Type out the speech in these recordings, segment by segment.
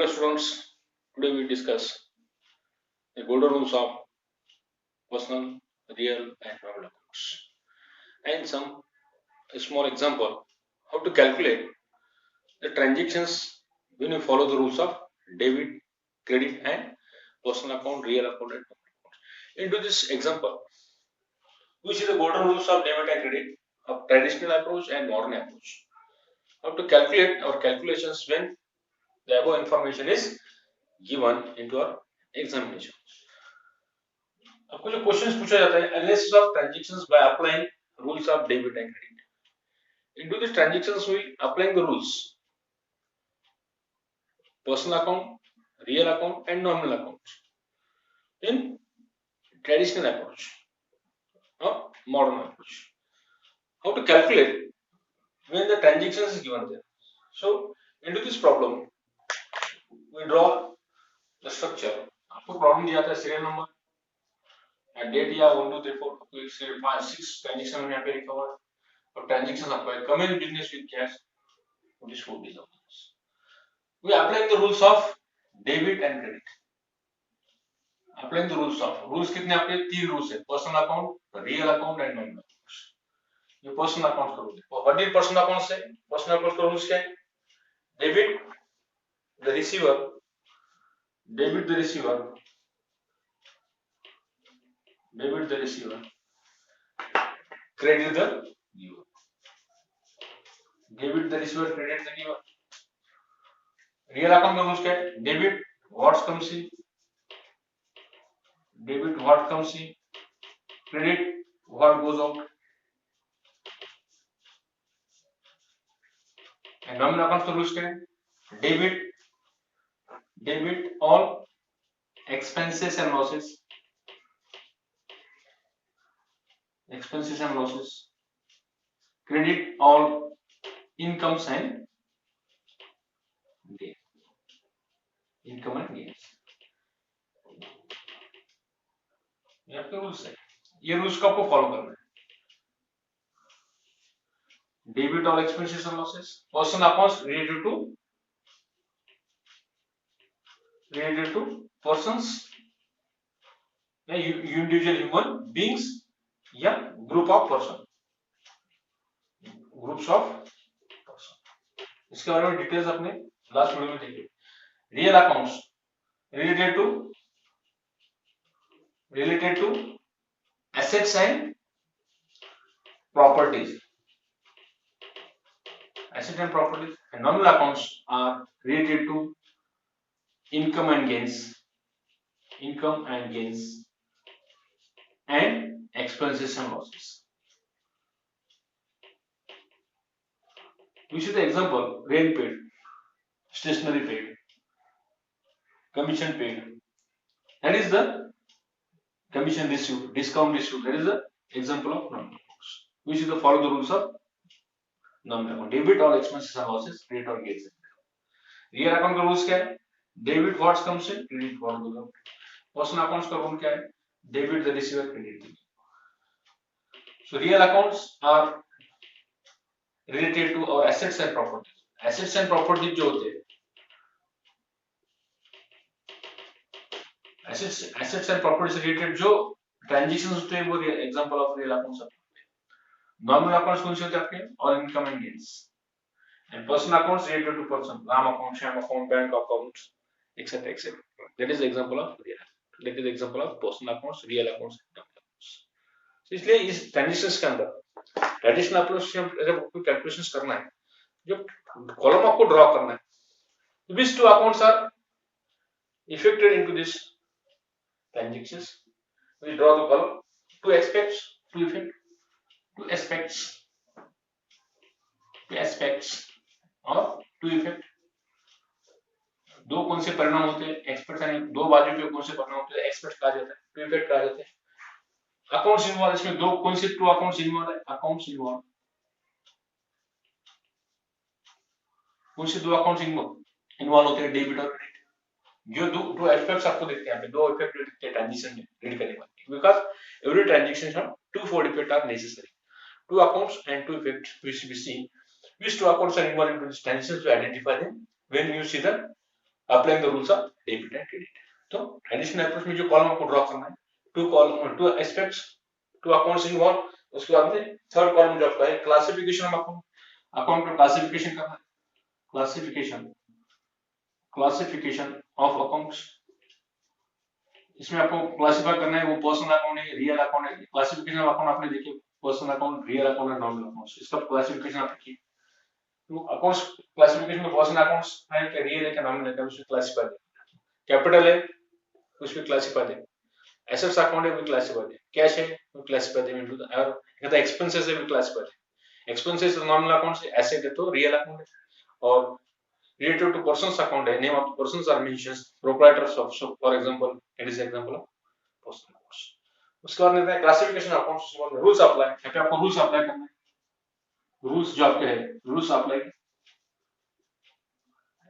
Hello students, today we discuss the golden rules of personal, real and nominal accounts and some small example how to calculate the transactions when you follow the rules of debit, credit and personal account, real account and nominal account. Into this example, we see the golden rules of debit and credit of traditional approach and modern approach. How to calculate our calculations when the above information is given into our examination. आपको जो questions पूछा जाता है analysis of transactions by applying rules of debit and credit into this transactions we applying the rules personal account real account and nominal account in traditional approach or modern approach. How to calculate when the transaction is given there. So into this problem we draw the structure. आपको problem दिया था serial number date या 1 2 3 4 5 6 transaction मैंने यहाँ पे लिखा हुआ है और ट्रांजैक्शन आपको है come in business with cash for this 4 days of business. We applying the rules of debit and credit. Applying the rules of rules कितने आपके तीन रूल्स है personal account real account and nominal account. ये personal account का rule है. What is personal account से personal account का rules क्या है debit the receiver debit the receiver credit the giver debit the receiver credit the giver real account का rules क्या है debit what comes in credit what goes out and nominal account का rules क्या है debit all expenses and losses credit all incomes and gains ये आपके rules है ये रूल्स को आपको फॉलो करना है debit all expenses and losses personal accounts related to persons या individual human beings या group of person groups of person इसके बारे में डिटेल्स अपने लास्ट वीडियो में देखिए real accounts related to assets and properties and nominal accounts are related to income and gains and expenses and losses. We see the example rent paid, stationery paid, commission paid, that is the commission received, discount received, that is the example of nominal accounts. We see the follow the rules of nominal account debit all expenses and losses credit all gains. Real account का rules क्या है debit what comes in credit what goes out personal accounts का rule क्या है debit the receiver credit so real accounts are related to our assets and properties जो होते हैं assets and properties related जो ट्रांजैक्शंस होते हैं वो एग्जांपल ऑफ रियल अकाउंट्स होते हैं नॉमिनल अकाउंट्स कौन से होते हैं आपके all income and gains and personal accounts related to person ram account sham account bank accounts etc. That is the example of personal accounts real accounts so इसलिए इस transactions के अंदर ट्रेडिशनल अप्रोच से जब कोई कैलकुलेशंस करना है जो कॉलम आपको ड्रॉ करना है which two accounts are affected into this transactions we draw the column two aspects और टू इफेक्ट दो कौन से परिणाम होते हैं एक्सपेक्ट यानी दो बाजू पे कौन से परिणाम होते हैं एक्सपेक्ट कहा जाता है टू इफेक्ट कहा जाता है अकाउंट्स इन्वॉल्व इसमें दो कौन से टू अकाउंट्स इन्वॉल्व है कौन से दो अकाउंट्स इन्वॉल्व होते हैं डेबिट और क्रेडिट जो दो एस्पेक्ट्स आपको दिखते हैं यहाँ पे दो इफेक्ट दिखते हैं ट्रांजैक्शन में रीड करने वाले because every transaction have to for effect are necessary two accounts and two effect which we see which two accounts are involved in this transaction to identify them when you see the applying the rules of debit and credit. तो traditional approach में जो column आपको draw करना है, two aspects, two accounts involve. उसके बाद में third column जो आपका है क्लासिफिकेशन ऑफ अकाउंट, अकाउंट का क्लासिफिकेशन करना है, क्लासिफिकेशन ऑफ अकाउंट्स। इसमें आपको क्लासिफाई करना है वो पर्सनल अकाउंट है, रियल अकाउंट है। क्लासिफिकेशन ऑफ अकाउंट आपने देखिए, personal account, real account and nominal accounts, इसका क्लासिफिकेशन आप देखिए। तो अकाउंट्स क्लासिफिकेशन में पर्सनल अकाउंट्स है क्या, रियल है क्या, नॉमिनल है, उसमें क्लासिफाई दे। कैपिटल है उसमें क्लासिफाई दे, एसेट्स अकाउंट है वो क्लासिफाई दे, कैश है वो क्लासिफाई दे इनटू द, और कहता है एक्सपेंसेस है वो क्लासिफाई दे। एक्सपेंसेस नॉमिनल अकाउंट से, एसेट है तो रियल अकाउंट है, और related to persons account, a name of the persons are mentioned, proprietors of, so for example it is example of personal accounts। उसके बाद में क्लासिफिकेशन अकाउंट्स, उसके बाद रूल्स अप्लाई, यहाँ पे आपको रूल्स अप्लाई करना है। रूल्स जो आपके है, rules apply,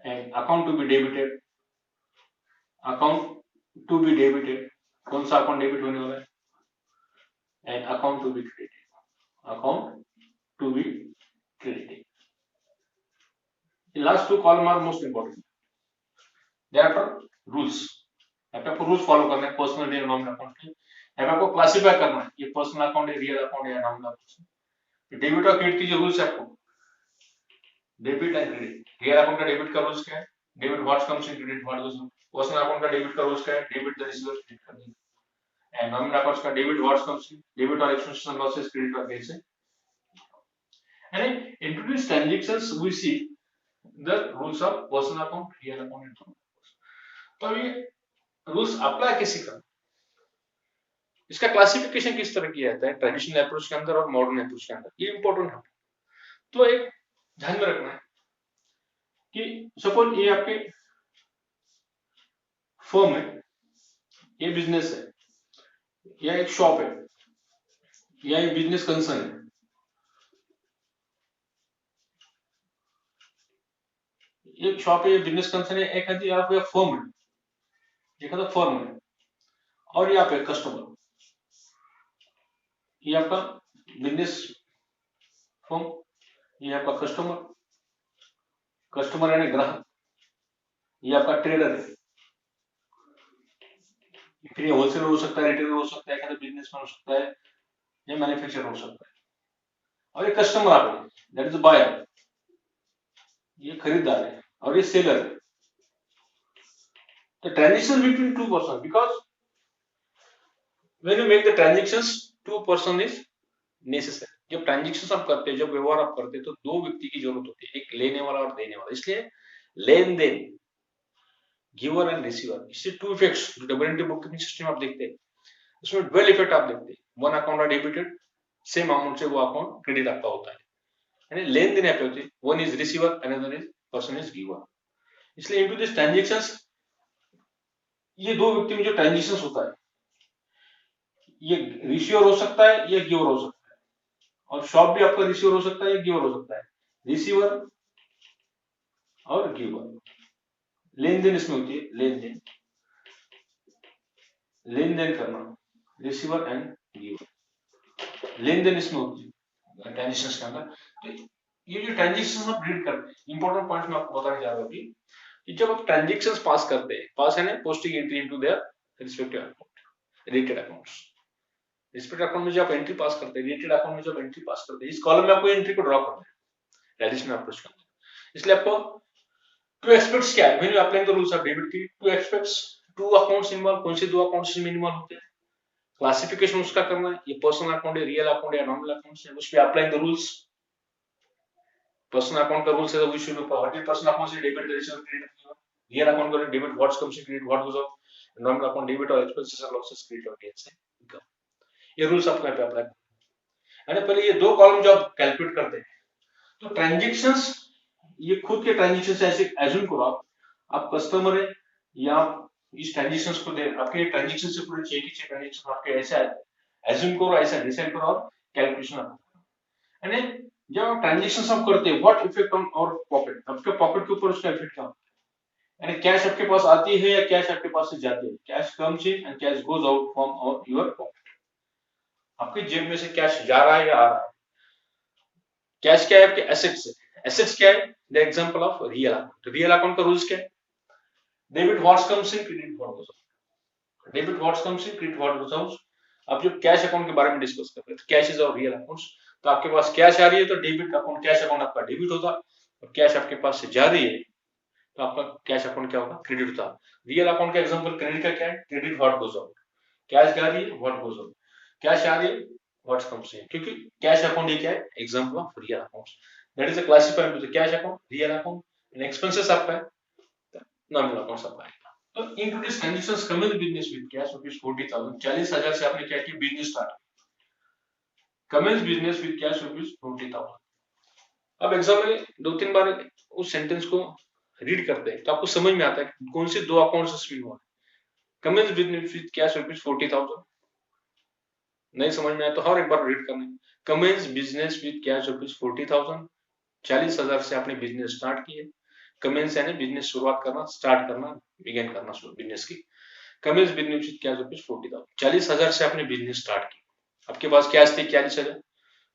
and account to be debited, account to be debited, कौन सा अकाउंट डेबिट होने वाला है, and account to be credited, account to be credited. The last two column are most important. Therefore, rules. यहाँ पे आपको rules follow करना है पर्सनल या नॉमिनल अकाउंट के। यहाँ पे आपको क्लासिफाई करना है ये पर्सनल अकाउंट है, रियल अकाउंट या नॉमिनल अकाउंट। डेबिट और क्रेडिट की जो रूल्स है आपको, debit and credit. Real account का डेबिट का रूल्स क्या है, debit what comes in, credit what goes out. Personal account का डेबिट का रूल्स क्या है, डेबिट द रिसीवर, क्रेडिट कर देंगे। एंड नॉमिनल अकाउंट्स का debit what comes in, debit और एक्सपेंसेस एंड लॉसेस, क्रेडिट और गेन्स है। And into these transactions we see the rules of personal account, real account and nominal account. तो ये rules apply कैसे करना, इसका classification किस तरह किया जाता है ट्रेडिशनल अप्रोच के अंदर और मॉडर्न अप्रोच के अंदर, ये इंपॉर्टेंट है। तो एक ध्यान में रखना है कि सपोज ये आपके फर्म है, ये बिजनेस है, या एक शॉप है, या एक बिजनेस कंसर्न है, एक शॉप है, बिजनेस कंसर्न है, एक है आपका फर्म है, एक है फर्म है, और ये आप एक कस्टमर, ये आपका बिजनेस फर्म, ये आपका कस्टमर, कस्टमर यानी ग्राहक, ये आपका ट्रेडर है, फिर ये होलसेलर हो सकता है, रिटेलर हो सकता है, कहते बिजनेसमैन हो सकता है, या मैन्युफैक्चरर हो सकता है, और ये कस्टमर आप है, दैट इज बायर, ये खरीदार है, और ये सेलर है। The transaction between two persons, because when you make the transactions, two person is necessary। जब ट्रांजेक्शन आप करते हैं, जब व्यवहार आप करते हैं, तो दो व्यक्ति की जरूरत होती है, एक लेने वाला और देने वाला। इसलिए लेन देन, गिवर एंड रिसीवर, इससे टू इफेक्ट्स, जो double entry book keeping system आप देखते हैं उसमें डबल इफेक्ट आप देखते हैं। One account are debited, same amount से वो अकाउंट क्रेडिट आपका होता है, यानी लेन देन होती है, one is receiver, another is person is giver. इसलिए इनटू दिस ट्रांजेक्शंस, ये दो व्यक्ति में जो ट्रांजेक्शंस होता है, ये रिसीवर हो सकता है या गिवर हो सकता है, और शॉप भी आपका रिसीवर हो सकता है या गिवर हो सकता है, रिसीवर और गिवर। लेन देन इसमें होती है, लेन देन, लेन देन करना, रिसीवर एंड गिवर, लेन देन इसमें होती है ट्रांजेक्शंस के अंदर। तो ये जो ट्रांजेक्शंस आप रीड करते हैं, इंपॉर्टेंट पॉइंट मैं आपको बताने जा रहा हूँ कि जब आप ट्रांजेक्शंस पास करते हैं, पास है ना, posting entry into their respective account, related accounts, respective account में जब एंट्री पास करते हैं, रिलेटेड अकाउंट में जब एंट्री पास करते हैं, इस कॉलम में आपको एंट्री को ड्रॉ करना है ट्रेडिशनल अप्रोच के अंदर। इसलिए आपको टू एस्पेक्ट्स क्या है, when you applying the rules of debit की, two aspects, two accounts involve, कौन से दो अकाउंट्स में इन्वॉल्व होते हैं, क्लासिफिकेशन उसका करना है, ये पर्सनल अकाउंट है, रियल अकाउंट या नॉमिनल अकाउंट है, उस पे applying the rules. Personal account का रूल्स है we should what is personal account से debit receive credit, real account का debit what's comes in, credit what goes out, nominal account debit और expenses और losses, credit और gains है income. ये rules आपको यहाँ पे अप्लाई करना है। पहले ये दो कॉलम जो आप कैलकुलेट करते हैं, तो ट्रांजेक्शंस, ये खुद के ट्रांजेक्शन से ऐसे एज्यूम करो आप कस्टमर है, या आप इस ट्रांजेक्शंस को दे, आपके ट्रांजेक्शन से पूरे चेक ही ट्रांजेक्शन आपके ऐसा एज्यूम करो, ऐसा डिसाइड करो और कैलकुलेशन आप करो। यानी जब आप ट्रांजेक्शंस आप करते हैं, व्हाट इफेक्ट ऑन और पॉकेट, आपके पॉकेट के ऊपर उसका इफेक्ट क्या होता है, यानी कैश आपके पास आती है या कैश आपके पास से जाती है, cash comes in and cash goes out from your pocket, आपकी जेब में से कैश जा रहा है या आ रहा है। कैश क्या है, आपके एसेट्स है, एसेट्स क्या है, the example of real account. Real account का रूल्स क्या है, debit what's comes in, credit what goes out. Debit what's comes in, credit what goes out. अब जो कैश अकाउंट के बारे में डिस्कस कर रहे थे, cash is our real accounts. तो आपके पास कैश आ रही है तो डेबिट अकाउंट, कैश अकाउंट आपका डेबिट होता, और कैश आपके पास से जा रही है तो आपका कैश अकाउंट क्या होगा, क्रेडिट होता। रियल अकाउंट का एग्जांपल क्रेडिट का क्या है, credit what goes out. Cash जा रही है, व्हाट गोस आउट। कैश आ रही है, व्हाट्स कम्स इन, क्योंकि कैश अकाउंट ये क्या है, example of real accounts. That is a classified to the cash account, real account, and expenses आपका है, नॉमिनल अकाउंट्स आपका है। तो introduce transactions coming business with cash rupees 40,000, 40,000 से आपने क्या किया, business start. Commence business with cash rupees 40,000। अब एग्जाम में 2-3 बार उस सेंटेंस को रीड करते हैं तो आपको समझ में आता है कि कौन से दो अकाउंट्स इसमें हुआ है। Commence business with cash rupees 40,000, नहीं समझ में आया तो और एक बार रीड करना है। Commence business with cash rupees 40,000, 40,000 से आपने बिजनेस स्टार्ट किए। कमेंस यानी बिजनेस शुरुआत करना, स्टार्ट करना, बिगिन करना बिजनेस की। Commence business with cash rupees 40,000, 40,000 से आपने बिजनेस स्टार्ट की। आपके पास कैश थी 40,000,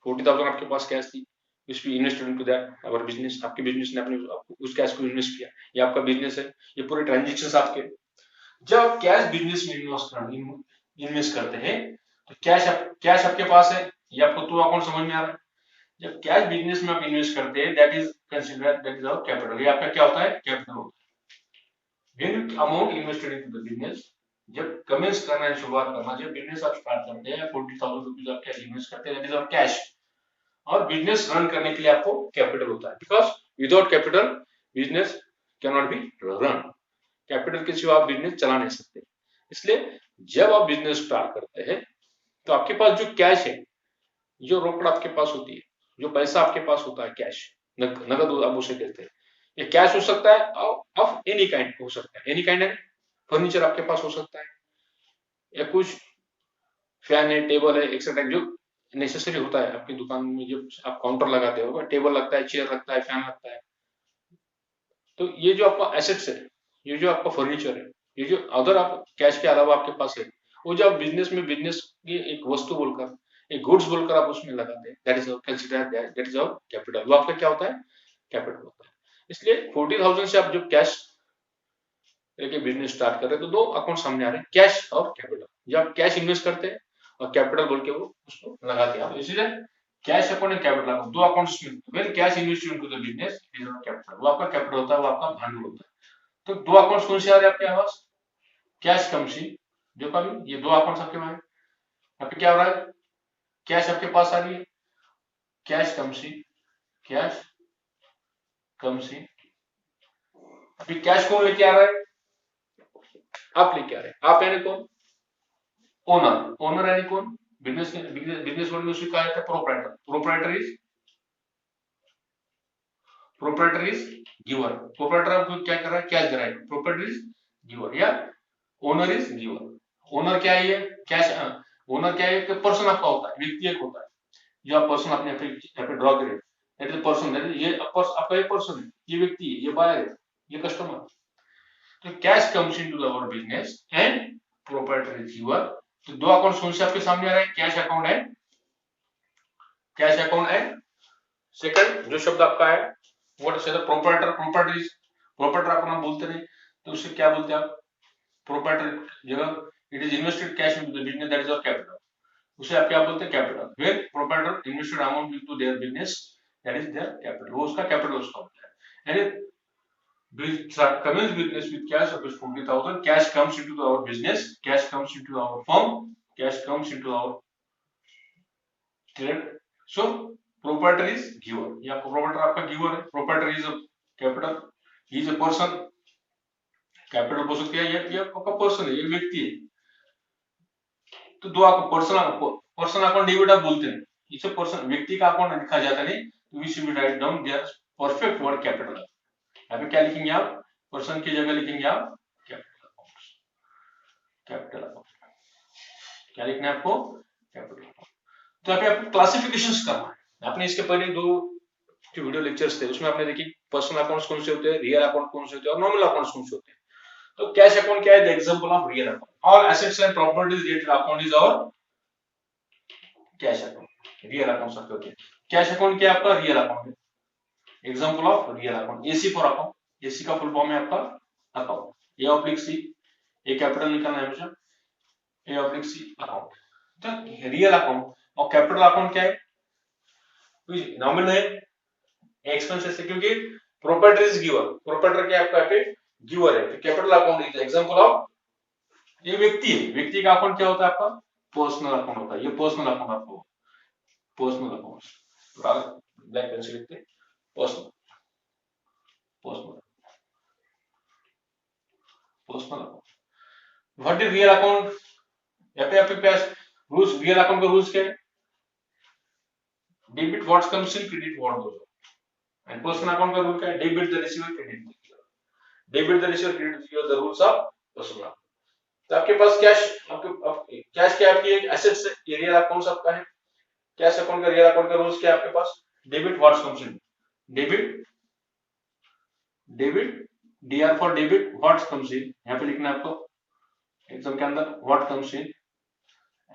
40,000 आपके पास कैश थी, which we invested into that our business। आपके बिजनेस ने अपने उस कैश को इन्वेस्ट किया, ये आपका बिजनेस है, ये पूरे ट्रांजेक्शंस आपके। जब आप कैश बिजनेस में इन्वेस्ट करते हैं तो कैश आपके पास है, ये आपको तो अकाउंट समझ में आ रहा है। जब कैश बिजनेस में आप इन्वेस्ट करते हैं that is considered, that is our capital, ये आपका क्या होता है, कैपिटल होता है। When amount invested into the business, जब कमेंस करना है, शुरुआत करना, जब बिजनेस आप स्टार्ट करते हैं 40,000 रुपीज आप कैश इन्वेस्ट करते हैं, दैट इज आवर कैश। और बिजनेस रन करने के लिए आपको कैपिटल होता है, because without capital business can not be run. Capital के सिवा आप बिजनेस चला नहीं सकते। इसलिए जब आप बिजनेस स्टार्ट करते हैं तो आपके पास जो कैश है, जो रोकड़ आपके पास होती है, जो पैसा आपके पास होता है, कैश, नगद आप उसे कहते हैं। ये कैश हो सकता है ऑफ एनी काइंड, हो सकता है एनी काइंड है, फर्नीचर आपके पास हो सकता है, या कुछ फैन है, टेबल है, एक्सेट्रा, जो नेसेसरी होता है आपकी दुकान में। जब आप काउंटर लगाते हो, टेबल लगता है, चेयर लगता है, फैन लगता है। तो ये जो आपका एसेट्स है, ये जो आपका फर्नीचर है, ये जो अदर आप कैश के अलावा आपके पास है, वो जो आप बिजनेस में बिजनेस की एक वस्तु बोलकर, एक गुड्स बोलकर आप उसमें लगाते हैं, that is consider, that is our capital. वो आपका क्या होता है, कैपिटल होता है। इसलिए 40,000 से आप जब कैश लेके बिजनेस स्टार्ट कर रहे हैं तो दो अकाउंट सामने आ रहे हैं, कैश और कैपिटल। जब आप कैश इन्वेस्ट करते हैं और कैपिटल बोल के वो उसको लगाते हैं, इसीलिए cash account and capital account, दो अकाउंट्स में when cash invest into the business it is our capital, वो आपका कैपिटल होता है, वो आपका भांडवल होता है। तो दो अकाउंट्स कौन से आ रहे हैं आपके पास, कैश कम सी, जो कभी ये दो अकाउंट्स आपके पास, यहाँ पे क्या हो रहा है, कैश आपके पास आ रही है, कैश कम सी, कैश कम सी। अभी कैश कौन लेके आ रहा है, आप लेके आ रहे हैं। आप यानी कौन, ओनर। ओनर यानी कौन, बिजनेस बिजनेस वर्ड में उसे कहा जाता है proprietor. Proprietor is giver. Proprietor आपको क्या कर रहा है, कैश दे रहा है, प्रोप्राइटर इज गिवर, या ओनर इज गिवर। ओनर क्या है, ये कैश, ओनर क्या है, पर्सन आपका होता है, व्यक्ति एक होता है, जो आप पर्सन अपने यहाँ पे ड्रॉ करें, that is person, that is ये आपका ये पर्सन है, ये व्यक्ति है, ये बायर है, ये कस्टमर। तो cash comes into our business and proprietor is giver. तो दो अकाउंट कौन से आपके सामने आ रहे हैं, कैश अकाउंट है, कैश अकाउंट है। सेकंड जो शब्द आपका है what is the proprietor, proprietor आप नाम बोलते नहीं तो उससे क्या बोलते हैं आप, प्रोप्राइटर जगह it is invested cash into the business, that is our capital, उसे आप क्या बोलते हैं, capital. When proprietor invested amount into their business that is their capital, वो उसका कैपिटल उसका होता है। And commence business with cash of 40,000, cash comes into our business, cash comes into our firm, cash comes into our trade। So proprietor is giver, या proprietor आपका giver है, proprietor is a capital, he is a person, capital बोल सकते हैं, ये आपका person है, ये व्यक्ति है। तो दो आपको पर्सन अकाउंट डेबिट आप बोलते हैं, इसे पर्सन व्यक्ति का अकाउंट लिखा जाता नहीं, तो we should write down their perfect word capital. यहाँ पे क्या लिखेंगे आप, पर्सन की जगह लिखेंगे आप कैपिटल अकाउंट, कैपिटल अकाउंट, क्या लिखना है आपको, कैपिटल अकाउंट। तो यहाँ पे आपको क्लासिफिकेशंस करना है। आपने इसके पहले दो जो वीडियो लेक्चर्स थे उसमें आपने देखी पर्सनल अकाउंट्स कौन से होते हैं, रियल अकाउंट कौन से होते हैं, और नॉमिनल अकाउंट्स कौन से होते हैं। तो कैश अकाउंट क्या है, the example of real account. All assets and properties related account is our cash account, real account सबके होते हैं। कैश अकाउंट क्या है आपका, रियल अकाउंट है, example of real account. AC for account, AC का फुल फॉर्म है आपका account, A oblique C, A capital निकालना है हमेशा, ए ऑब्लिक सी अकाउंट। तो रियल अकाउंट और कैपिटल अकाउंट क्या है, नॉमिनल है, एक्सपेंसेस है, क्योंकि प्रोपराइटर इज गिवर, प्रोपराइटर क्या आपका पे गिवर है, तो capital account is example of, ये व्यक्ति है, व्यक्ति का अकाउंट क्या होता है आपका, पर्सनल अकाउंट होता है, ये पर्सनल अकाउंट आपको, पर्सनल अकाउंट ब्लैक पेन से लिखते हैं, personal, personal, personal account. What is real account, यहाँ पे आपके पास रूल्स, रियल अकाउंट का रूल्स क्या है, debit what comes in, credit what goes out. And personal account का रूल क्या है, debit the receiver, credit the giver, debit the receiver, credit the giver, the rules of personal account. तो आपके पास cash, आपके cash क्या आपकी एक एसेट्स है, ये रियल अकाउंट आपका है, कैश अकाउंट का, रियल अकाउंट का रूल्स क्या है आपके पास, debit what comes in, debit, debit, D R for debit, what comes in, यहाँ पे लिखना है आपको एग्जाम के अंदर, what comes in,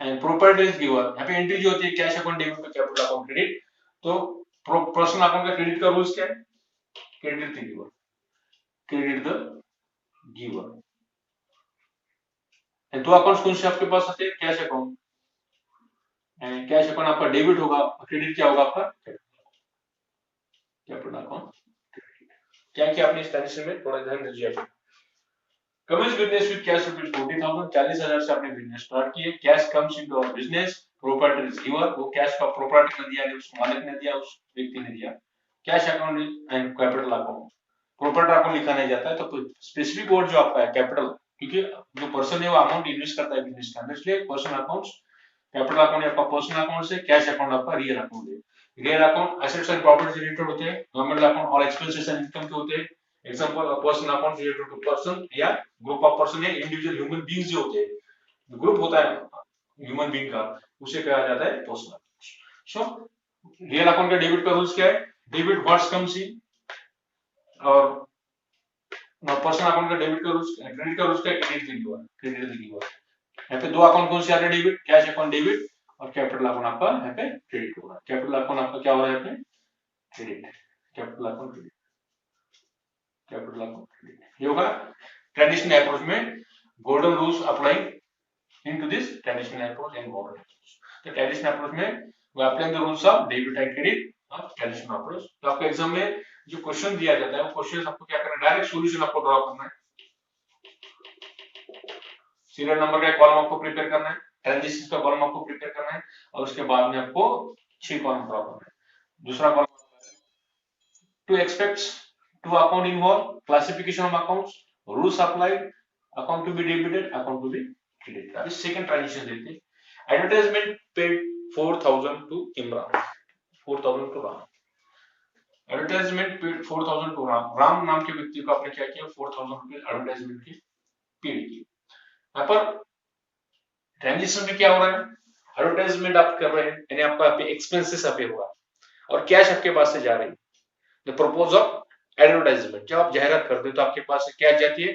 and proprietor is giver, यहाँ पे एंट्री जो होती है कैश अकाउंट डेबिट पे कैपिटल अकाउंट क्रेडिट, तो पर्सनल अकाउंट का क्रेडिट का रूल्स क्या है, credit the giver, credit the giver. दो अकाउंट्स कौन से आपके पास आते हैं, cash account, and cash account आपका डेबिट होगा, क्रेडिट क्या होगा आपका कैपिटल अकाउंट। क्या किया आपने इस टेंशन में, थोड़ा ध्यान दीजिए। Commence business with cash rupees 40,000, 40,000 से आपने बिजनेस स्टार्ट किए, cash comes into our business, proprietor is giver, वो कैश का प्रोपराइटर ने दिया, उस मालिक ने दिया, उस व्यक्ति ने दिया, cash account and capital account, proprietor account लिखा नहीं जाता है, तो स्पेसिफिक वर्ड जो आपका है कैपिटल, क्योंकि जो पर्सन है वो अमाउंट इन्वेस्ट करता है बिजनेस के अंदर, इसलिए पर्सनल अकाउंट्स, कैपिटल अकाउंट आपका पर्सनल अकाउंट से, कैश अकाउंट आपका रियल अकाउंट है। Real account assets and property related होते हैं, नॉमिनल अकाउंट और एक्सपेंसेस एंड इनकम के होते हैं, example personal account related to person या ग्रुप ऑफ पर्सन या इंडिविजुअल ह्यूमन बीइंग्स जो होते हैं, ग्रुप होता है ह्यूमन बीइंग का, उसे कहा जाता है पर्सनल। सो रियल अकाउंट का डेबिट का रूल्स क्या है, डेबिट व्हाट्स कम्स इन, और पर्सनल अकाउंट का डेबिट का रूल्स, क्रेडिट का रूल्स क्या है, credit the giver, credit the giver. यहाँ पे दो अकाउंट कौन से आ रहे हैं, डेबिट, कैश अकाउंट डेबिट, और कैपिटल अकाउंट आपका यहाँ पे क्रेडिट होगा, कैपिटल अकाउंट आपका क्या हो रहा है यहाँ पे credit, capital account credit, capital account credit, ये होगा ट्रेडिशनल अप्रोच में, golden rules applying into this traditional approach and modern approach। तो ट्रेडिशनल अप्रोच में we apply the rules of debit and credit और ट्रेडिशनल अप्रोच। तो आपको exam में जो क्वेश्चन दिया जाता है वो क्वेश्चन आपको क्या करना है, डायरेक्ट सॉल्यूशन आपको ड्रॉ करना है, सीरियल नंबर का एक कॉलम आपको प्रिपेयर करना है, ट्रांजिशंस का कॉलम आपको प्रिपेयर करना है, और उसके बाद में आपको 6 कॉलम ड्रॉ करना है। दूसरा column, two expects, two account involve, classification of accounts, rules applied, account to be debited, account to be credited. अभी सेकंड ट्रांजिशन देखते हैं, advertisement paid 4,000 to Imran, 4,000 to Ram, advertisement paid 4,000 to Ram, Ram नाम के व्यक्ति को आपने क्या किया, 4,000 रुपए एडवर्टाइजमेंट की पेड की। यहाँ पर ट्रांजिशन में क्या हो रहा है, एडवर्टाइजमेंट आप कर रहे हैं, यानी आपका एक्सपेंसेस आप हुआ और कैश आपके पास से जा रही है, द पर्पज ऑफ एडवर्टाइजमेंट, जब आप जाहिरात करते हो तो आपके पास से क्या जाती है,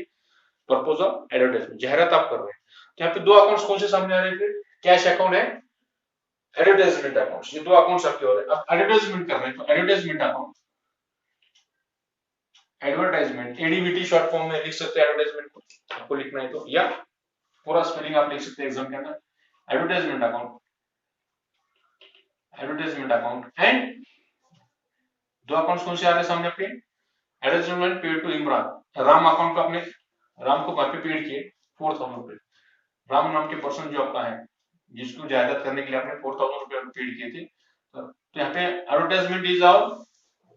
पर्पज ऑफ एडवर्टाइजमेंट, जाहिरात आप कर रहे हैं। तो यहाँ पे दो अकाउंट्स कौन से सामने आ रहे हैं, कैश अकाउंट है, एडवर्टाइजमेंट अकाउंट, ये दो अकाउंट्स आपके हो रहे हैं। अब एडवर्टाइजमेंट कर रहे हैं तो advertisement account, advertisement ADBT short form में लिख सकते हैं, एडवर्टाइजमेंट को आपको लिखना है तो, या पूरा स्पेलिंग आप लिख सकते हैं एग्जाम के अंदर, advertisement account, advertisement account and दो अकाउंट्स कौन से आ रहे हैं सामने आपके, advertisement paid to Imran, Ram account को आपने, राम को वहां पे पेड किए 4,000 रुपए, राम नाम के पर्सन जो आपका है जिसको जायदाद करने के लिए आपने 4,000 रुपए पेड किए थे, तो यहाँ पे advertisement is our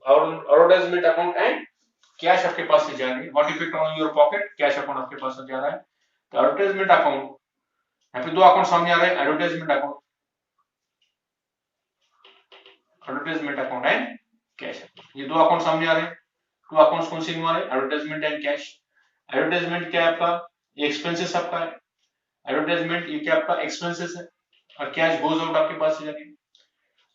advertisement account and cash आपके पास से जा रही है, what effect on your pocket, cash account आपके पास से जा रहा है। तो एडवर्टाइजमेंट अकाउंट, यहाँ पे दो अकाउंट सामने आ रहे हैं, advertisement account, advertisement account and cash, ये दो अकाउंट सामने आ रहे हैं, दो अकाउंट्स कौन से आ रहे हैं, एडवर्टाइजमेंट एंड कैश। एडवर्टाइजमेंट क्या है आपका, ये एक्सपेंसेस आपका है, एडवर्टाइजमेंट ये क्या आपका एक्सपेंसेस है, और कैश गोज आउट आपके पास से जाके,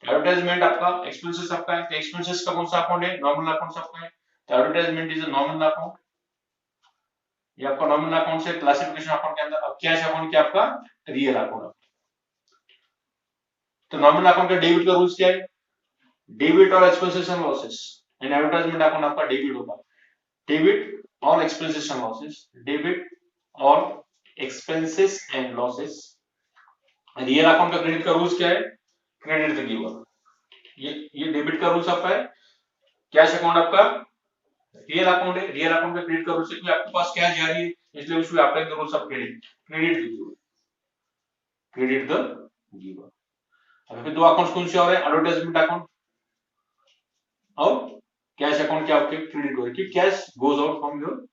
एडवर्टाइजमेंट आपका एक्सपेंसेस आपका है, तो एक्सपेंसेस का कौन सा अकाउंट है, नॉमिनल अकाउंट आपका है, तो advertisement is a nominal account, ये आपका नॉमिनल अकाउंट से क्लासिफिकेशन अकाउंट के अंदर, अब कैश अकाउंट क्या आपका रियल अकाउंट। तो नॉमिनल अकाउंट का डेबिट का रूल्स क्या है, डेबिट और expenses and losses, and advertisement account आपका डेबिट होगा, debit all expenses and losses, debit all expenses and losses. Real account का क्रेडिट का रूल्स क्या है? Credit the giver. ये डेबिट का रूल्स आपका है। कैश अकाउंट आपका रियल अकाउंट है, रियल अकाउंट का क्रेडिट का रूल्स है कि आपके पास कैश जा रही है, इसलिए उसमें apply the rules of credit, credit the giver, credit the giver. अब फिर दो अकाउंट्स कौन से और है? एडवर्टाइजमेंट अकाउंट और कैश अकाउंट क्या आपके क्रेडिट हो रही है, cash goes out from your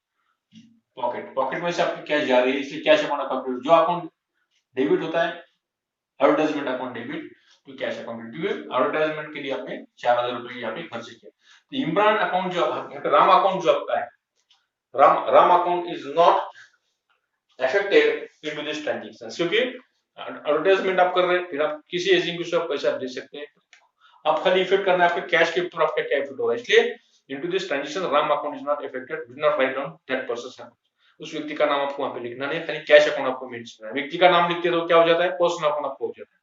pocket, pocket में से आपकी कैश जा रही है, इसलिए कैश अकाउंट आपका क्रेडिट। जो अकाउंट डेबिट होता है एडवर्टाइजमेंट अकाउंट डेबिट, तो कैश अकाउंट क्रेडिट। एडवर्टाइजमेंट के लिए आपने 4000 रुपए यहाँ पे खर्च किया। तो इमरान अकाउंट जो राम अकाउंट जो आपका है, Ram account is not affected into this transaction, क्योंकि एडवर्टाइजमेंट आप कर रहे हैं, फिर आप किसी एजेंट को आप पैसा दे सकते हैं, आप खाली इफेक्ट करना है आपके कैश के ऊपर, आपका क्या इफेक्ट होगा, इसलिए into this transaction Ram account is not affected, do not write down that person account. उस व्यक्ति का नाम आपको वहां पे लिखना नहीं है, खाली कैश अकाउंट आपको मेंशन करना है। व्यक्ति का नाम लिखते तो क्या हो जाता है? पर्सनल अकाउंट आपको हो जाता है,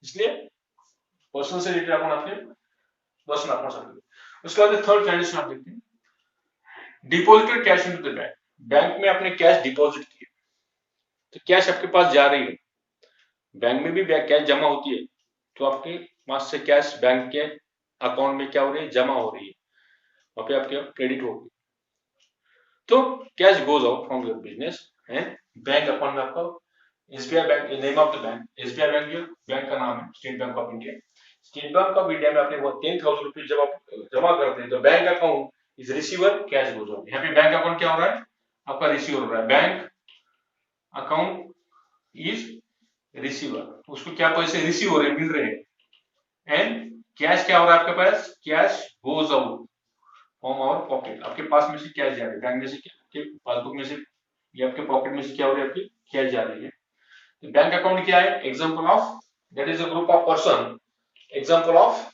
इसलिए पर्सनल से रिलेटेड अकाउंट आपके पर्सनल अकाउंट से। उसके बाद थर्ड ट्रांजैक्शन आप देखते हैं, deposited cash into the bank. Bank में आपने कैश डिपॉजिट किया, तो कैश आपके पास जा रही है, बैंक में भी कैश जमा होती है, तो आपके पास से कैश बैंक के अकाउंट में क्या हो रही है? जमा हो रही है, वहां पे आपके क्रेडिट होगी। तो cash goes out from your business and bank account में आपका SBI bank, name of the bank SBI bank, जो बैंक का नाम है state bank of India. State bank of India में आपने वो 10,000 रुपीज जब आप जमा करते हैं, तो bank account is receiver, cash goes out. यहाँ पे बैंक अकाउंट क्या हो रहा है? आपका रिसीवर हो रहा है, बैंक अकाउंट इज रिसीवर, उसको क्या पैसे रिसीव हो रहे हैं, मिल रहे हैं। एंड कैश क्या हो रहा है आपके पास? Cash goes out from our pocket, आपके पास में से कैश जा रही है, बैंक में से आपके पासबुक में से या आपके पॉकेट में से क्या हो रही है? आपकी कैश जा रही है। तो बैंक अकाउंट क्या है? Example of, that is a group of person, example of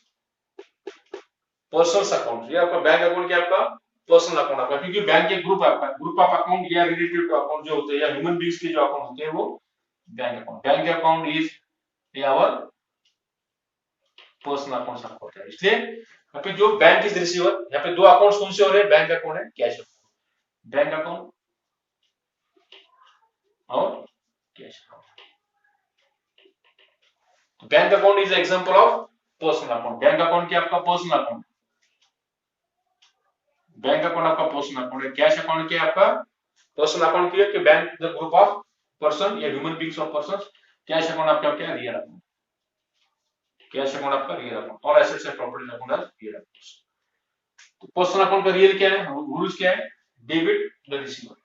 personal account. ये आपका बैंक अकाउंट क्या आपका? पर्सनल अकाउंट आपका, क्योंकि बैंक एक ग्रुप है आपका, ग्रुप ऑफ अकाउंट या रिलेटेड अकाउंट जो होते हैं या ह्यूमन बीइंग्स के जो अकाउंट होते हैं वो bank account. Bank account is our personal account आपको होता है, इसलिए यहाँ पे जो बैंक इज रिसीवर, यहाँ पे दो अकाउंट्स कौन से हो रहे हैं? बैंक अकाउंट है, कैश अकाउंट। बैंक अकाउंट और cash account. Bank account is example of personal account. Bank account क्या आपका? Personal account. बैंक अकाउंट आपका पर्सनल अकाउंट है। कैश अकाउंट क्या आपका? पर्सनल अकाउंट की है कि bank the group of person या human beings of person. Cash account आपका क्या? Real account. कैश अकाउंट आपका रियल अकाउंट, और एसेट्स एंड प्रॉपर्टीज अकाउंट है रियल अकाउंट। तो पर्सनल अकाउंट का रियल क्या है? रूल्स क्या है? Debit the receiver,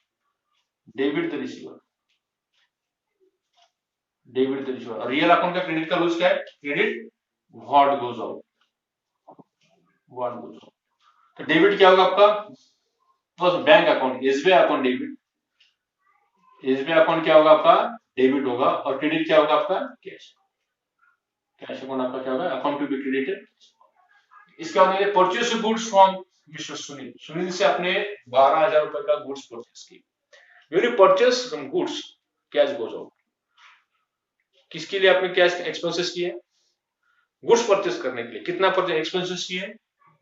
debit the receiver, debit the receiver. Real account का क्रेडिट का रूल्स क्या है? Credit what goes out, what goes out. तो डेबिट क्या होगा आपका? बस bank account SBI account debit, SBI account क्या होगा आपका? डेबिट होगा। और क्रेडिट क्या होगा आपका? कैश, कैश अकाउंट आपका क्या होगा? Account to be credited. इसके बाद purchase goods from mister Sunil, Sunil से आपने 12,000 रुपए का गुड्स परचेस की। When you purchase some goods, cash goes out. किसके लिए आपने कैश एक्सपेंसेस किए? गुड्स परचेस करने के लिए। कितना परचेस एक्सपेंसेस किए?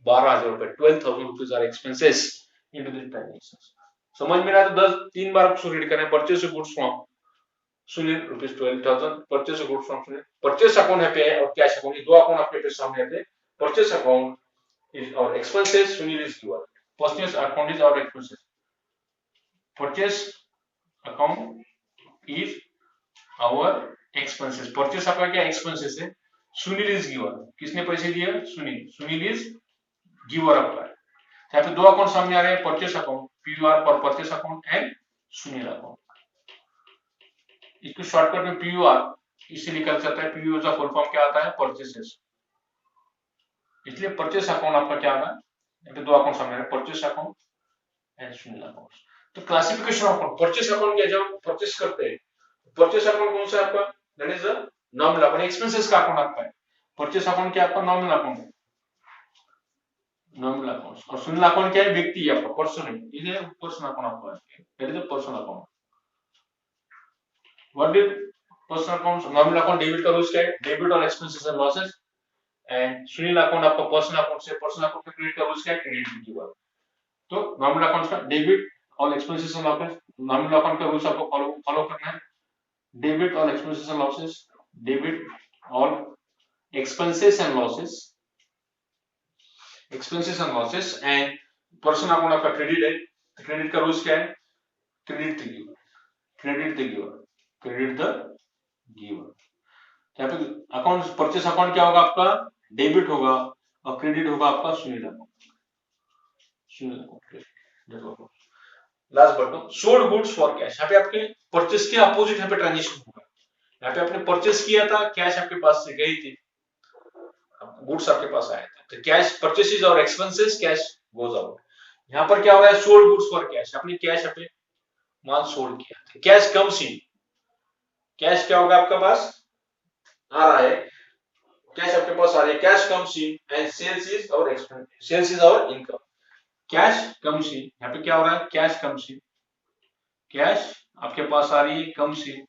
12,000 रुपए, 12,000 rupees are expenses into this transaction. समझ में ना? तो 3 बार आपको रीड करना है। Purchase goods from Sunil rupees 12,000, purchase goods from Sunil. Purchase account है पे और कैश अकाउंट, ये दो अकाउंट आपके पे सामने आते हैं। Purchase account is our expenses, Sunil is given. Purchase account is our expenses. Purchase account is our expenses. Purchase आपका क्या expenses है? Sunil is given. किसने पैसे दिए? सुनील, सुनील is giver आपका। यहाँ पे दो अकाउंट सामने आ रहे हैं, purchase account PUR for purchase account and सुनील अकाउंट। इसको शॉर्टकट में PUR इससे निकल सकता है। PUR का फुल फॉर्म क्या आता है? परचेसेस, इसलिए परचेस अकाउंट आपका क्या होगा? यहाँ दो अकाउंट सामने, परचेस अकाउंट एंड सुनील अकाउंट। तो classification of account, purchase account क्या, जब परचेस करते हैं, परचेस अकाउंट कौन सा आपका? That is the nominal account, expenses का अकाउंट आपका है। परचेस अकाउंट क्या आपका? नॉमिनल अकाउंट है, नॉमिनल अकाउंट। और सुनील अकाउंट क्या है? व्यक्ति है आपका, पर्सन है, ये पर्सन अकाउंट आपका है, that is the person account. What is person account? Nominal account debit का रूल्स क्या है? डेबिट और एक्सपेंसेस एंड लॉसेस। एंड सुनील अकाउंट आपका पर्सनल अकाउंट से, पर्सनल अकाउंट का क्रेडिट का रूल्स क्या है? Credit giver. तो नॉमिनल अकाउंट्स का debit all expenses and losses, nominal account का रूल्स आपको फॉलो करना है। Debit all expenses and losses, debit all expenses and losses, expenses and losses and personal account आपका क्रेडिट है। क्रेडिट का rules क्या है? Credit the giver, credit the giver, credit the giver. यहाँ पे अकाउंट परचेस अकाउंट क्या होगा आपका? डेबिट होगा और क्रेडिट होगा आपका Sunil account, Sunil account. Last but no sold goods for cash, यहाँ पे आपके परचेस के अपोजिट यहाँ पे ट्रांजेक्शन होगा। यहाँ पे आपने परचेस किया था, कैश आपके पास से गई थी, गुड्स आपके पास आया था, तो कैश परचेसेस और एक्सपेंसेस, कैश गोज आउट। यहाँ पर क्या हो रहा है? सोल्ड गुड्स फॉर कैश, आपने कैश पे माल सोल्ड किया, कैश कम्स इन, कैश क्या होगा आपके पास? आ रहा है, कैश आपके पास आ रही है, cash comes in and sales is our expense, sales is our income. Cash comes in, यहाँ पे क्या हो रहा है? कैश कम्स इन, कैश आपके पास आ रही है, कम्स इन।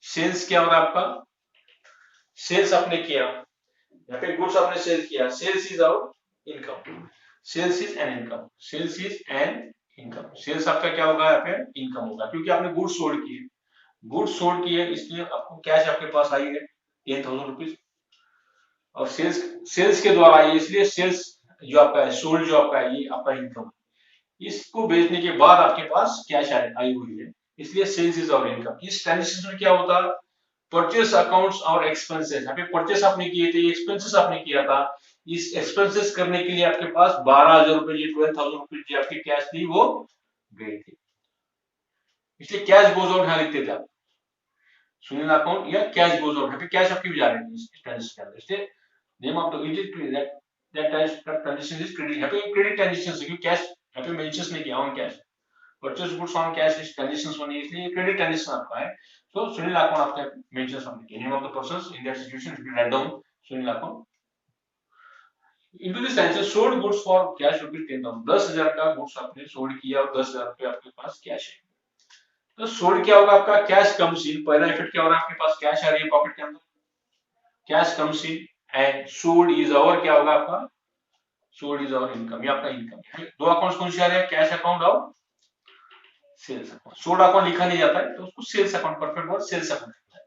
सेल्स क्या हो रहा है आपका? सेल्स आपने किया, यहाँ पे गुड्स आपने सेल किया, sales is our income, sales is an income, sales is an income. Sales आपका क्या होगा? यहाँ पे इनकम होगा, क्योंकि आपने गुड्स सोल्ड किए, गुड्स सोल्ड किए, इसलिए आपको कैश आपके पास आई है 10,000 रुपीज, और सेल्स सेल्स के द्वारा आई है, इसलिए सेल्स जो आपका है, सोल्ड जो आपका है, ये आपका इनकम। इसको बेचने के बाद आपके पास कैश आई हुई है, इसलिए सेल्स इज आवर इनकम। इस ट्रांजेक्शन में क्या होता? परचेस अकाउंट्स और एक्सपेंसेस, यहाँ पे परचेस आपने किए थे, एक्सपेंसेस आपने किया था, इस एक्सपेंसेस करने के लिए आपके पास 12,000 रुपए, 12,000 रुपए जो आपकी कैश थी वो गई थी, इसलिए कैश गोज आउट यहां लिखते थे आप, सुनील अकाउंट या कैश गोज आउट, यहाँ पे कैश आपकी भी जा रही थी इस ट्रांजेक्शन के अंदर, इसलिए name of the it is that transaction is credit. यहाँ पे क्रेडिट ट्रांजेक्शन है, क्योंकि कैश यहाँ पे मेंशन नहीं किया on cash, purchase goods on cash इस ट्रांजेक्शंस बनी, इसलिए क्रेडिट ट्रांजेक्शन आपका है। तो सुनील अकाउंट आपका मेंशन हमने किया, name of the persons in that situation if you write down Sunil account. Into this answer sold goods for cash rupees 10,000, 10,000 का गुड्स आपने सोल्ड किया और 10,000 रुपए आपके पास कैश है। तो सोल्ड क्या होगा आपका? कैश कम्स इन, पहला इफेक्ट क्या हो रहा है? आपके पास कैश आ रही है पॉकेट के अंदर, cash comes in and sold is our, क्या होगा आपका? सोल्ड इज आवर इनकम, ये आपका इनकम है। दो अकाउंट्स कौन से आ रहे हैं? कैश अकाउंट और सेल्स अकाउंट। सोल्ड अकाउंट लिखा नहीं जाता है तो उसको sales account, perfect word sales account है।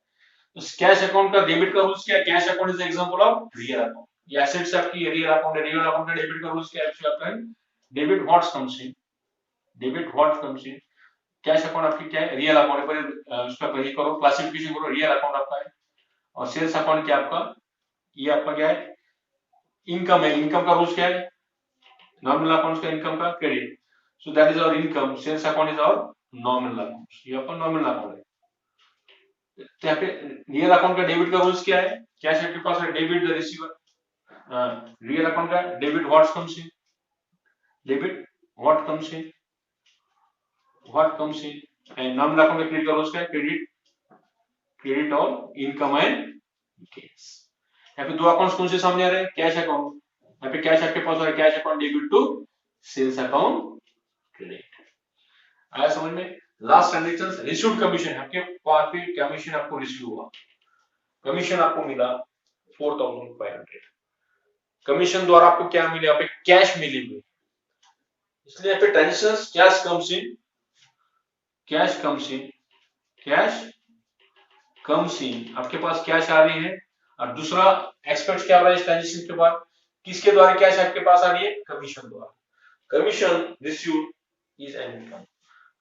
तो कैश अकाउंट का डेबिट का रूल्स क्या है? Cash account is example of real account, ये एसेट्स आपकी रियल अकाउंट है, रियल अकाउंट का डेबिट का रूल्स क्या है? आपका debit what's comes in, debit what comes in. Cash account आपकी क्या है? रियल अकाउंट है, पर उसका पहले करो क्लासिफिकेशन करो, रियल अकाउंट आपका है। और सेल्स अकाउंट क्या आपका? ये आपका क्या है? इनकम है, इनकम का रूल्स क्या है? नॉमिनल अकाउंट्स का इनकम का credit, so that is our income, sales account is our nominal account, ये आपका नॉमिनल अकाउंट है। तो यहाँ पे रियल अकाउंट का डेबिट का रूल्स क्या है? कैश आपके पास है, debit the receiver, real account का debit what comes in, debit what comes in, what comes in, and nominal account का क्रेडिट का रूल्स क्या है? क्रेडिट, क्रेडिट और इनकम एंड गेन्स। यहाँ पे दो अकाउंट्स कौन से सामने आ रहे हैं? कैश अकाउंट, यहाँ पे कैश आपके पास आ रहा है, cash account debit to sales account credit. आया समझ में? लास्ट ट्रांजेक्शन रिसीव्ड कमीशन, आपके पास पे कमीशन आपको रिसीव हुआ, कमीशन आपको मिला 4,500, कमीशन द्वारा आपको क्या मिले? यहाँ पे कैश मिली हुई, इसलिए यहाँ पे transactions cash comes in, cash comes in, cash comes इन, आपके पास कैश आ रही है। और दूसरा एक्सपेक्ट क्या हो रहा है इस ट्रांजेक्शन के बाद? किसके द्वारा कैश आपके पास आ रही है? कमीशन द्वारा, commission received is an income,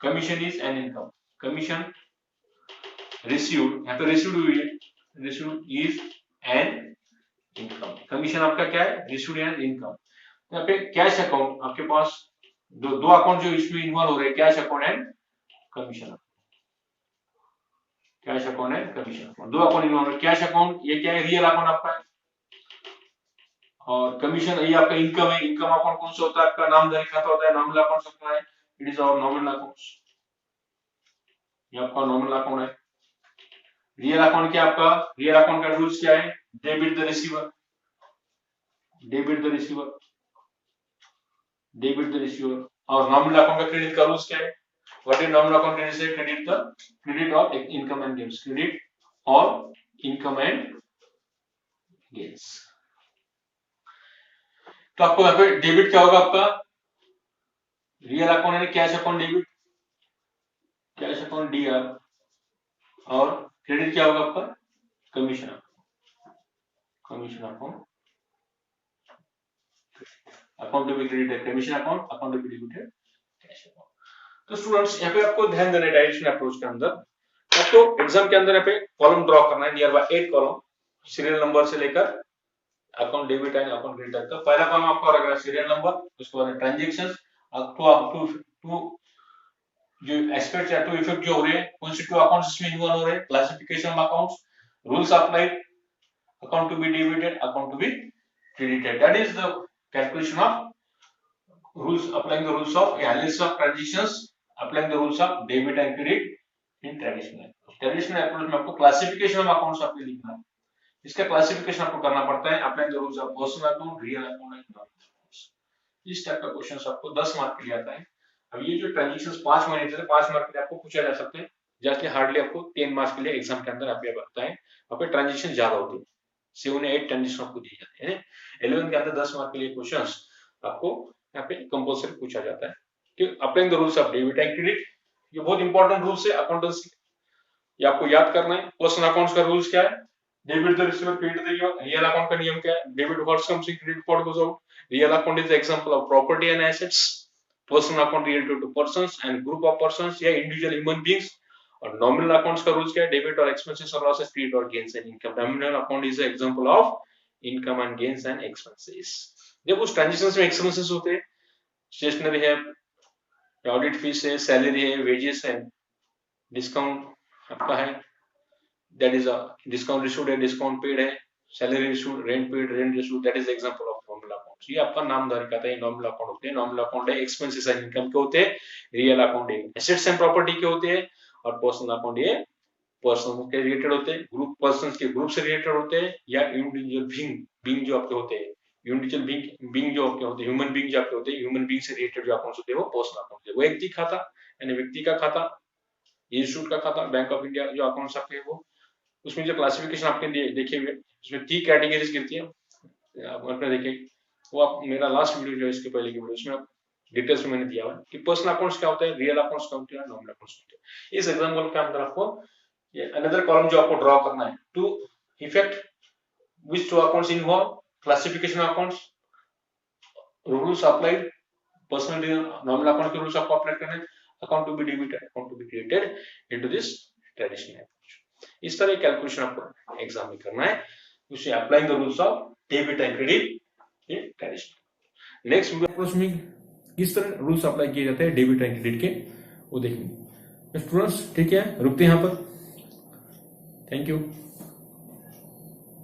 commission is an income, commission received, यहाँ पे रिसीव्ड हुई है, received is an income, commission आपका क्या है? Received an income. यहाँ पे कैश अकाउंट आपके पास दो अकाउंट जो इसमें इन्वॉल्व हो रहे हैं, cash account and commission, cash account and commission account, दो अकाउंट इन्वॉल्व है। कैश अकाउंट ये क्या है? रियल अकाउंट आपका है, और कमीशन ये आपका इनकम है। इनकम अकाउंट कौन सा होता है? आपका नामधारी खाता होता है, नॉमिनल अकाउंट होता है, it is our nominal accounts, ये आपका नॉमिनल अकाउंट है। रियल अकाउंट क्या आपका? रियल अकाउंट का रूल्स क्या है? Debit the receiver, debit the receiver, debit the receiver. और नॉमिनल अकाउंट का क्रेडिट का रूल्स क्या है? What is nominal account credit से? Credit the credit of income and gains, credit और इनकम एंड गेन्स। तो आपको यहाँ पे डेबिट क्या होगा आपका? रियल अकाउंट यानी cash account debit, cash account DR, और क्रेडिट क्या होगा आपका, commission account, commission account, account to be credited commission account, account to be debited cash account. तो स्टूडेंट्स यहाँ पे आपको ध्यान देना है डायरेक्शन अप्रोच के अंदर, आपको एग्जाम के अंदर यहाँ पे कॉलम ड्रॉ करना है, near by 8 column, serial number से लेकर account debit and account credit तक। तो पहला कॉलम आपका रहेगा सीरियल नंबर, उसके बाद ट्रांजैक्शंस, टू जो एस्पेक्ट्स या टू इफेक्ट जो हो रहे हैं, कौन से टू अकाउंट्स इसमें इन्वॉल्व हो रहे हैं, classification of accounts, rules applied, account to be debited, account to be credited, that is the calculation of rules, applying the rules of analysis of transitions, applying the rules of debit and credit in traditional approach में आपको classification of accounts आपको लिखना है, इसका classification आपको करना पड़ता है, applying the rules of personal account, real account and non accounts. इस टाइप का क्वेश्चन आपको 10 मार्क के लिए आता है। अब ये जो ट्रांजिशंस 5 महीने से 5 मार्क के लिए आपको पूछा जा सकते हैं, जैसे हार्डली आपको 10 मार्क्स के लिए एग्जाम के अंदर आप ये बताएं, आपके ट्रांजिशन ज्यादा होती है, 7 8 ट्रांजिशन आपको दिए जाते हैं। 11 के अंदर 10 मार्क के लिए क्वेश्चंस आपको यहाँ पे कंपल्सरी पूछा जाता है कि applying the rules of debit and credit, ये बहुत इंपॉर्टेंट रूल्स है अकाउंटेंसी, ये आपको याद करना है। पर्सनल अकाउंट्स का रूल्स क्या है, debit the receiver, credit the giver. Real account का नियम क्या है, debit what's comes in, credit what goes out. Real account is the example of property and assets, personal account related to persons and group of persons या individual human beings. और nominal accounts का rules क्या है, debit और expenses और losses, credit और gains and income. Nominal account is the example of income and gains and expenses. जब उस ट्रांजैक्शंस में एक्सपेंसेस होते हैं, स्टेशनरी है, ऑडिट फीस है, सैलरी है, वेजेस है, डिस्काउंट आपका है, that is a discount received है, डिस्काउंट पेड है, salary received, rent paid, rent received, that is example of nominal accounts. ये आपका नामधारी खाता है, नॉमिनल अकाउंट होते हैं। नॉमिनल अकाउंट है एक्सपेंसेस एंड इनकम के होते हैं, रियल अकाउंट है एसेट्स एंड प्रॉपर्टी के होते हैं, और पर्सनल अकाउंट ये पर्सन के रिलेटेड होते हैं, ग्रुप पर्सन के ग्रुप से रिलेटेड होते हैं, या इंडिविजुअल बीइंग जो आपके होते हैं, इंडिविजुअल बीइंग जो आपके होते हैं, ह्यूमन बीइंग जो आपके होते हैं, ह्यूमन बीइंग से रिलेटेड जो अकाउंट्स होते हैं वो पर्सनल अकाउंट है। व्यक्ति खाता यानी व्यक्ति का खाता, इंस्टीट्यूट का खाता, बैंक ऑफ इंडिया जो अकाउंट्स आपके वो, उसमें जो क्लासिफिकेशन आपके देखे हुए, उसमें 3 कैटेगरीज गिरती है, आपने देखे वो, आप मेरा लास्ट वीडियो जो है इसके पहले की वीडियो, उसमें आप डिटेल्स में मैंने दिया हुआ कि पर्सनल अकाउंट्स क्या होता है, रियल अकाउंट्स क्या होते हैं, नॉमिनल अकाउंट्स होते हैं। इस एग्जांपल के अंदर आपको ये अनदर कॉलम जो आपको ड्रॉ करना है, two effect which two accounts involve, classification accounts, rules applied, personal nominal account के रूल्स आपको अप्लाई करने, account to be debited, account to be credited into this traditional approach. इस तरह कैलकुलेशन आपको एग्जाम में करना है, उसे applying the rules of debit and credit in traditional. Next approach में किस तरह रूल्स अप्लाई किए जाते हैं डेबिट एंड क्रेडिट के, वो देखेंगे स्टूडेंट्स। ठीक है, रुकते हैं यहाँ पर, थैंक यू।